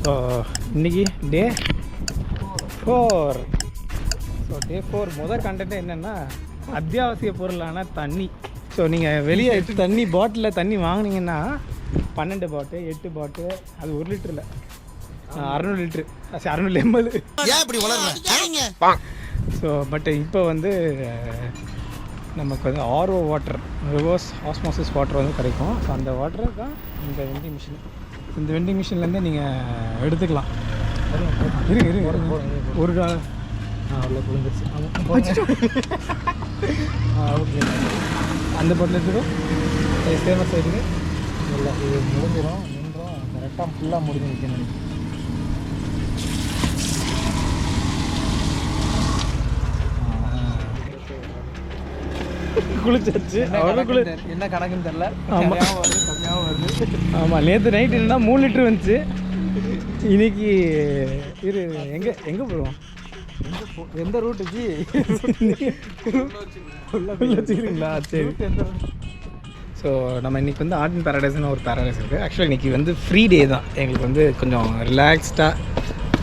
So இன்றைக்கி டே 4. So day 4 முதல் content என்னென்னா அத்தியாவசிய பொருளான தண்ணி. ஸோ நீங்கள் வெளியே தண்ணி பாட்டிலில் தண்ணி வாங்கினீங்கன்னா 12 பாட்டில் 8 பாட்டில் அது 1 லிட்டரில் 600 லிட்ரு 600 ml. ஸோ பட் இப்போ வந்து நமக்கு வந்து RO water, reverse osmosis water வந்து கிடைக்கும். ஸோ அந்த வாட்டர் தான் இந்த வெண்டிங் மிஷின். இந்த வெண்டிங் மிஷின்லேருந்து நீங்கள் எடுத்துக்கலாம். ஒரு டாலர் அவ்வளோ புரிஞ்சிருச்சு. ஓகே, அந்த பாட்டில் எடுத்துடும் ஃபேமஸ் ஆகிடுது. இல்லை, இது முடிஞ்சிடும், நின்றோம் கரெக்டாக ஃபுல்லாக முடிஞ்சு நிற்கணும். குளிச்சாச்சு. என்ன கணக்குன்னு தெரில. ஆமாம் வருது. ஆமாம், நேற்று நைட் என்னன்னா 3 லிட்டர் வந்துச்சு. இன்னைக்கு இரு எங்கே போடுவோம், எந்த ரூட்டுக்கு வச்சுக்கிறீங்களா? சரி. ஸோ நம்ம இன்றைக்கி வந்து ஆர்ட் அண்ட் பேரடைஸ்னு ஒரு பேரடைஸ் இருக்குது. ஆக்சுவலாக இன்றைக்கி வந்து ஃப்ரீ டே தான். எங்களுக்கு வந்து கொஞ்சம் ரிலாக்ஸ்டாக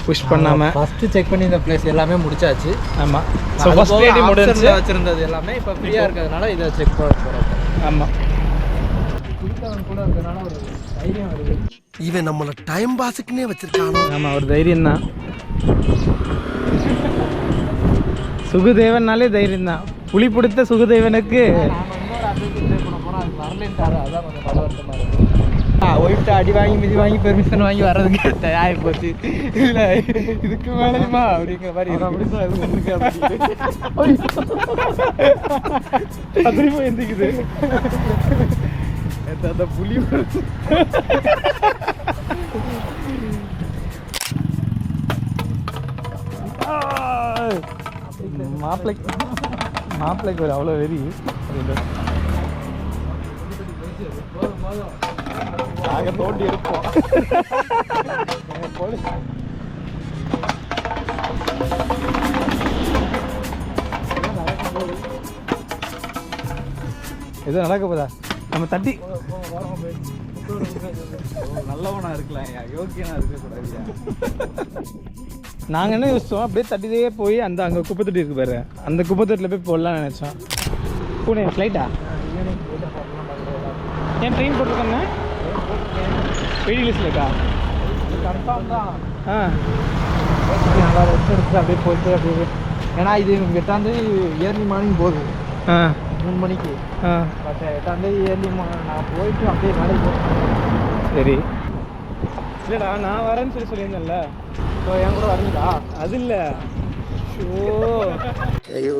புஷ் பண்ணாமல் ஃபஸ்ட்டு செக் பண்ணி இந்த பிளேஸ் எல்லாமே முடிச்சாச்சு. ஆமாம், ஸோ ஃபஸ்ட் டே முடிஞ்சு வச்சுருந்தது எல்லாமே இப்போ ஃப்ரீயாக இருக்கிறதுனால இதை செக் பண்ண போகிறோம். ஆமாம், குளித்தவன் கூட இருக்கிறதுனால ஒரு தைரியம் வருது. இவன் நம்மளை டைம் பாஸுக்குன்னே வச்சுருக்கானோ. ஆமாம், ஒரு தைரியம் தான். சுகுதேவன்னாலே தைரியம் தான். புலி பிடித்த சுகுதேவனுக்கு ஒய்ஃப்ட்ட அடி வாங்கி மிதி வாங்கி பெர்மிஷன் வாங்கி வர்றதுக்கு தயாரி போச்சு. இல்லை, இதுக்கு மேலேயுமா அப்படிங்கிற மாதிரி அப்படிமா எந்திக்குது அந்த புலி. மாப்பிள்ளைக்கு ஒரு அவ்வளோ வெறி. நாங்கள் தோண்டி இருப்போம். எதுவும் நடக்க போதா? நம்ம தட்டி நல்லவனா இருக்கலாம், யோக்கியனா இருக்கக்கூடாது. நாங்கள் என்ன யோசிச்சோம், அப்படியே தட்டிலே போய் அங்கே குப்பை தொட்டி இருக்கு பாரு, அந்த குப்பை தொட்டியில் போய் போடலாம்னு நினச்சோம். பூனே ஃப்ளைட்டா? ஏன் ட்ரெயின் போட்டிருக்கேண்ணே? வெயிட்டிங் லிஸ்ட்டில் இருக்கா? கன்ஃபார்ம் தான். நல்லா ரெஸ்ட் எடுத்து அப்படியே போயிட்டு அப்படியே, ஏன்னா இது 8ஆந்தேதி ஏர்லி மார்னிங் போகுது 3 மணிக்கு. பட் 8ஆந்தேதி ஏர்லி நான் போயிட்டு அப்படியே வேலைக்கு போகிறேன். சரி, இல்லைடா நான் வரேன்னு சொல்லியிருந்தேன்ல. ஸோ என் கூட வரீங்களா? அது இல்லை. ஐயோ,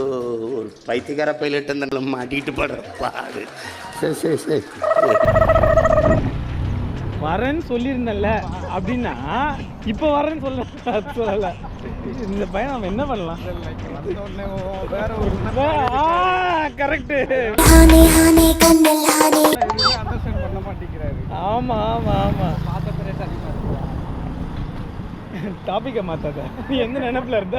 ஒரு பைத்தியக்கார பைலட் அந்த மாட்டிக்கிட்டு படுற பாடு. சரி வரேன்னு சொல்லியிருந்தேன்ல அப்படின்னா இப்போ வரேன்னு சொல்லலை. இந்த பையன் நம்ம என்ன பண்ணலாம்? வேற ஒரு கரெக்டு அண்டர்ஸ்டாண்ட் பண்ண மாட்டேங்கிறாரு. ஆமாம் ஆமாம் ஆமாம், டாபிக்கை மாற்றாத. நீ எந்த நினைப்பில் இருந்த?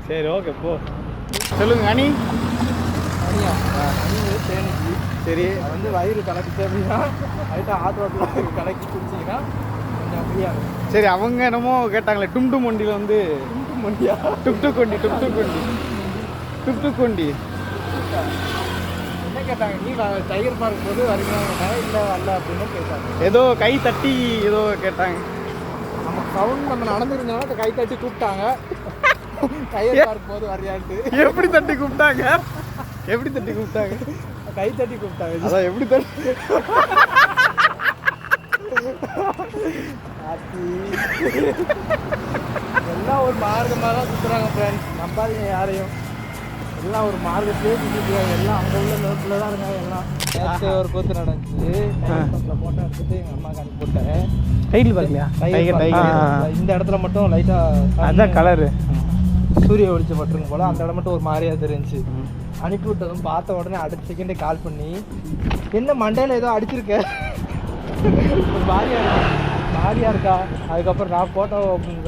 சரி, ஓகே, போ. சொல்லுங்க அனி. அனியா? அனி தேனிக்கு. சரி, அது வந்து வயிறு கலக்கிச்சு அப்படின்னா அதுதான் ஆற்று வாட்டில் கலக்கி குடிச்சிங்கன்னா கொஞ்சம் ஃப்ரீயாக இருக்கும். சரி, அவங்க என்னமோ கேட்டாங்களே டும் வண்டியில் வந்து டும் வண்டியா? டுப்டு கொண்டி என்ன கேட்டாங்க? நீ டைகர் பார்க் போது வரீங்களா? இல்லை வரல அப்படின்னு கேட்டாங்க. ஏதோ கை தட்டி ஏதோ கேட்டாங்க. நம்ம சவுண்ட் நம்ம நடந்துருந்தனால கை தட்டி கூப்பிட்டாங்க. டைகர் பார்க் போது வரையான்ட்டு. எப்படி தட்டி கூப்பிட்டாங்க? கை தட்டி கூப்பிட்டாங்க. அதான் எப்படி தட்டி? எல்லாம் ஒரு மார்க்கமாக தான் சுற்றுறாங்க ஃப்ரெண்ட்ஸ், நம்பாதீங்க யாரையும். எல்லாம் ஒரு மார்க்கத்திலே சுற்றிட்டுருக்காங்க. எல்லாம் அங்கே உள்ள நோட்டில் தான் இருக்காங்க. எல்லாம் நேற்று ஒரு கூத்து நடந்துச்சு. ஃபோட்டோ எடுத்துட்டு எங்கள் அம்மாவுக்கு அனுப்பி போட்டேன். டைட்டில் பார்க்கலையா? இந்த இடத்துல மட்டும் லைட்டாக அதுதான் கலரு சூரிய வெளிச்சம் பட்டுருங்க போல். அந்த இடம் மட்டும் ஒரு மாதிரியாக தெரிஞ்சிச்சு. அனுப்பி விட்டதும் பார்த்த உடனே அடுத்த செகண்டே கால் பண்ணி, என்ன மண்டையில் ஏதோ அடிச்சிருக்க, ஒரு மாதிரியாக இருக்கு. ஜாலியாக இருக்கா. அதுக்கப்புறம் நான் போட்டோ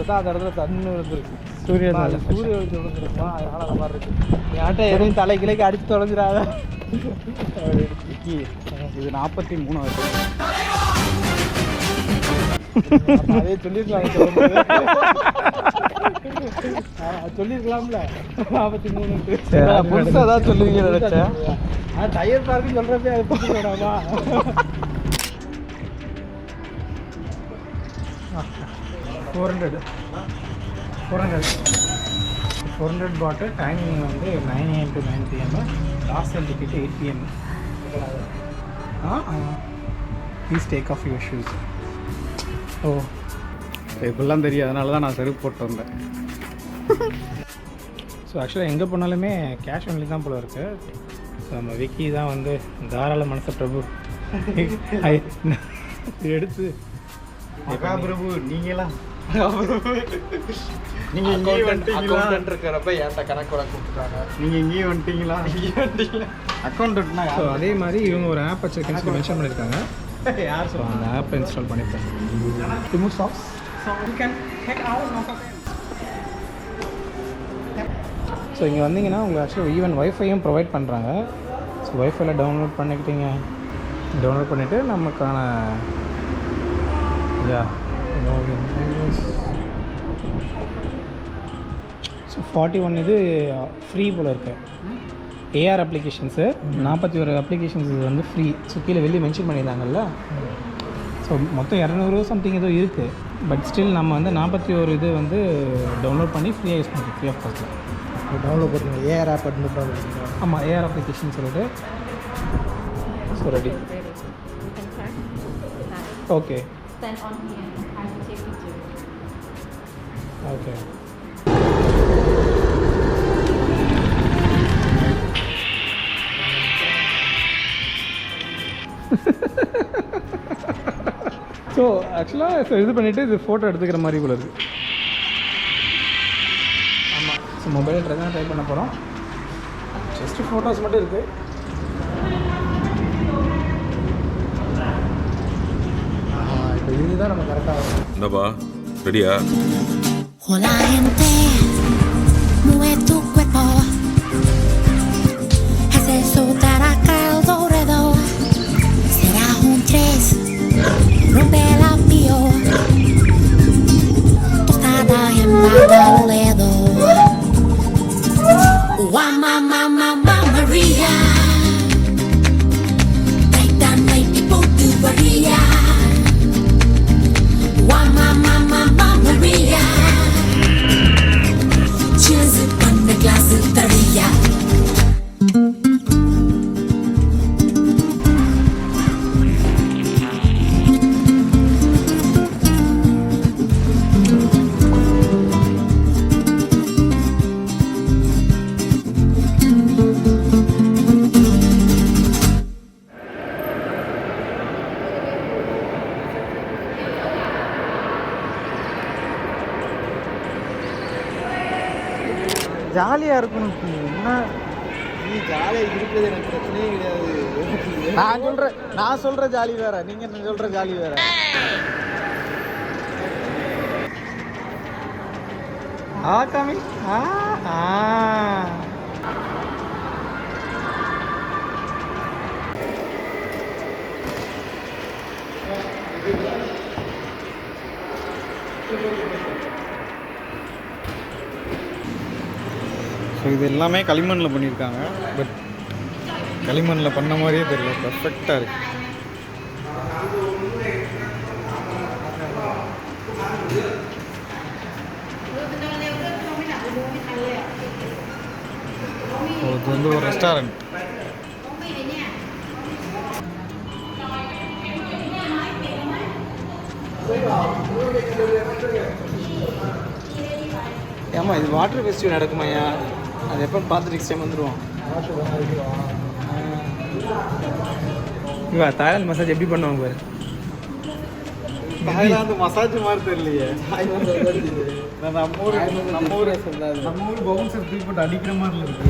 தான் அந்த இடத்துல தண்ணி விழுந்துருக்கு. சூரிய வெளிச்சு விழுந்துருக்குமா, அதனால அந்த மாதிரி இருக்குது. என்கிட்ட எதையும் தலைக்கிளைக்கு அடித்து தொலைஞ்சிடாத. இது 43வது. அதே சொல்லியிருக்கலாம். சொல்லியிருக்கலாம்ல 43. புதுசாக தான் சொல்லுவீங்க நினச்சேன். டயர் பார்க்குன்னு சொல்கிறப்பே அது புதுசு வேணாமா? 400 பாட்டில். டைமிங் வந்து 9 AM to 9 PM. Last ticket 8 PM. Please take off your shoes. ஓ இப்படிலாம் தெரியும், அதனால தான் நான் செருப்பு போட்டு வந்தேன். ஸோ ஆக்சுவலாக எங்கே போனாலுமே கேஷ் ஒன்லி தான் போல இருக்குது. ஸோ நம்ம விக்கி தான் வந்து தாராள மனச பிரபு எடுத்து பிரபு நீங்களாம் நீங்கள் இங்கேயே வந்துட்டீங்களா இருக்கிறப்ப என்கிட்ட கணக்கு வழக்கு கொடுத்துட்டாங்க. நீங்கள் இங்கேயே வந்துட்டீங்களா அக்கௌண்ட்னா. ஸோ அதே மாதிரி இவங்க ஒரு ஆப் வச்சுருக்கேன்னு சொல்லி மென்ஷன் பண்ணியிருக்காங்க. யார் ஸோ அந்த ஆப்பை இன்ஸ்டால் பண்ணியிருக்காங்க. Remove socks. ஸோ இங்கே வந்தீங்கன்னா உங்களுக்கு ஆக்சுவலாக ஈவன் ஒய்ஃபையும் ப்ரொவைட் பண்ணுறாங்க. ஸோ ஒய்ஃபைல டவுன்லோட் பண்ணிக்கிட்டீங்க. டவுன்லோட் பண்ணிவிட்டு நமக்கான ஸோ 41 இது ஃப்ரீ போல் இருக்குது. ஏஆர் அப்ளிகேஷன்ஸு 41 அப்ளிகேஷன்ஸ் இது வந்து ஃப்ரீ. ஸோ கீழே வெளியே மென்ஷன் பண்ணியிருந்தாங்கல்ல. ஸோ மொத்தம் 200 சம்திங் ஏதோ இருக்குது. பட் ஸ்டில் நம்ம வந்து 41 இது வந்து டவுன்லோட் பண்ணி ஃப்ரீயாக யூஸ் பண்ணுறோம், ஃப்ரீ ஆஃப் காஸ்ட்டில் டவுன்லோட் பண்ணுங்க. AR app admit. ஆமாம், ஏஆர் அப்ளிகேஷன் சொல்லிட்டு. So ready. Okay okay. So ஆக்சுவலாக இது பண்ணிவிட்டு இது ஃபோட்டோ எடுத்துக்கிற மாதிரி போல இருக்குது. ஆமாம். ஸோ மொபைல் ட்ரை பண்ண போகிறோம். ஜஸ்ட்டு ஃபோட்டோஸ் மட்டும் இருக்குது. இப்போ இதுதான் நம்ம கரெக்டாக வரும். என்னப்பா ரெடியா? Hola gente, mueve tu cuerpo, hace soltar acá el dorado, será un 3, rompe la pio, tostada en Magdaleno, Mamma Maria, take that night people to Maria. Mamma Maria, cheers on the glass of Maria. ஜாலியாக இருக்கணும். என்ன நீ ஜாலியாக இருக்கிறது எனக்கு பிரச்சனையே கிடையாது. நான் சொல்கிற ஜாலி வேற, நீங்கள் என்ன சொல்கிற ஜாலி வேற. காமி ஸோ இது எல்லாமே களிமண்ணில் பண்ணியிருக்காங்க. பட் களிமண்ணில் பண்ண மாதிரியே தெரியல, பர்ஃபெக்டாக இருக்குது. இது வந்து ஒரு ரெஸ்டாரண்ட். ஏமா இது வாட்டர் ஃபெஸ்டிவல் நடக்குமாயா? அது எப்போ பார்த்து நெக்ஸ்ட் டைம் வந்துடுவோம். இவா தாய்லாந்து மசாஜ் எப்படி பண்ணுவாங்க பாரு. தாய்லாந்து மசாஜ் மாதிரி தெரியலையே. நம்ம ஊர் பவுன்சர் தூக்கி போட்டு அடிக்கிற மாதிரி இருக்கு.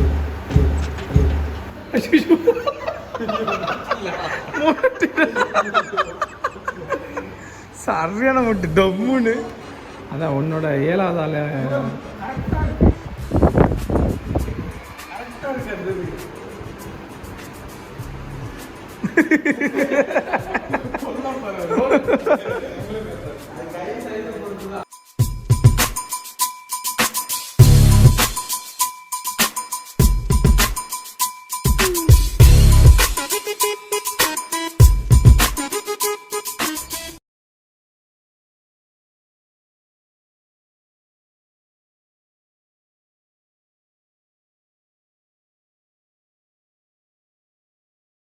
சரியான முட்டு டம்முன்னு. அதான் உன்னோட 7வது ஆள்